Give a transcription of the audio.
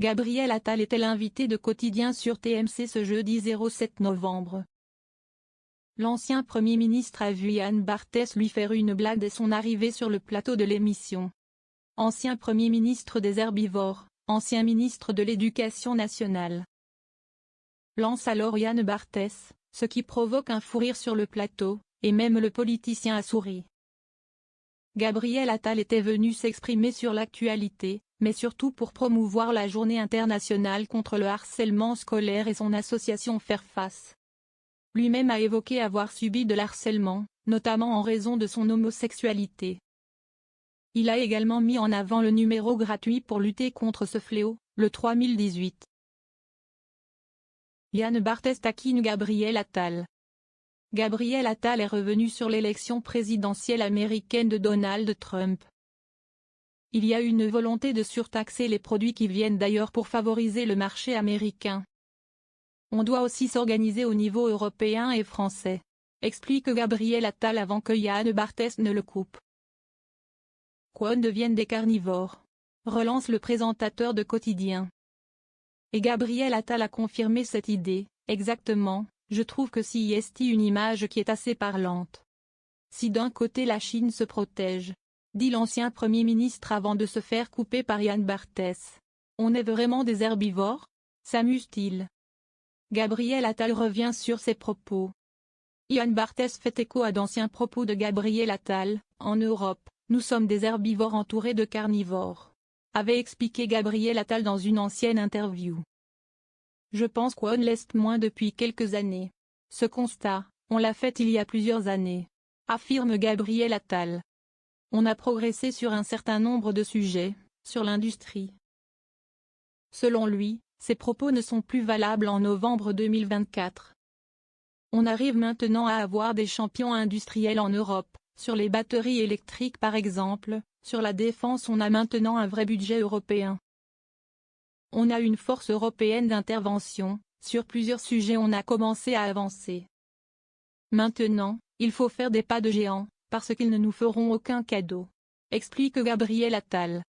Gabriel Attal était l'invité de Quotidien sur TMC ce jeudi 07 novembre. L'ancien Premier ministre a vu Yann Barthès lui faire une blague dès son arrivée sur le plateau de l'émission. Ancien Premier ministre des herbivores, ancien ministre de l'Éducation nationale. Lance alors Yann Barthès, ce qui provoque un fou rire sur le plateau, et même le politicien a souri. Gabriel Attal était venu s'exprimer sur l'actualité, mais surtout pour promouvoir la journée internationale contre le harcèlement scolaire et son association Faire Face. Lui-même a évoqué avoir subi de l'harcèlement, notamment en raison de son homosexualité. Il a également mis en avant le numéro gratuit pour lutter contre ce fléau, le 3018. Yann Barthès taquine Gabriel Attal. Gabriel Attal est revenu sur l'élection présidentielle américaine de Donald Trump. Il y a une volonté de surtaxer les produits qui viennent d'ailleurs pour favoriser le marché américain. On doit aussi s'organiser au niveau européen et français, explique Gabriel Attal avant que Yann Barthès ne le coupe. Qu'on devienne des carnivores, relance le présentateur de Quotidien. Et Gabriel Attal a confirmé cette idée, exactement, je trouve que c'est une image qui est assez parlante. Si d'un côté la Chine se protège, dit l'ancien Premier ministre avant de se faire couper par Yann Barthès, on est vraiment des herbivores, s'amuse-t-il. Gabriel Attal revient sur ses propos. Yann Barthès fait écho à d'anciens propos de Gabriel Attal, en Europe, nous sommes des herbivores entourés de carnivores, avait expliqué Gabriel Attal dans une ancienne interview. Je pense qu'on l'est moins depuis quelques années. Ce constat, on l'a fait il y a plusieurs années, affirme Gabriel Attal. On a progressé sur un certain nombre de sujets, sur l'industrie. Selon lui, ces propos ne sont plus valables en novembre 2024. On arrive maintenant à avoir des champions industriels en Europe, sur les batteries électriques par exemple, sur la défense on a maintenant un vrai budget européen. On a une force européenne d'intervention, sur plusieurs sujets on a commencé à avancer. Maintenant, il faut faire des pas de géant, parce qu'ils ne nous feront aucun cadeau, explique Gabriel Attal.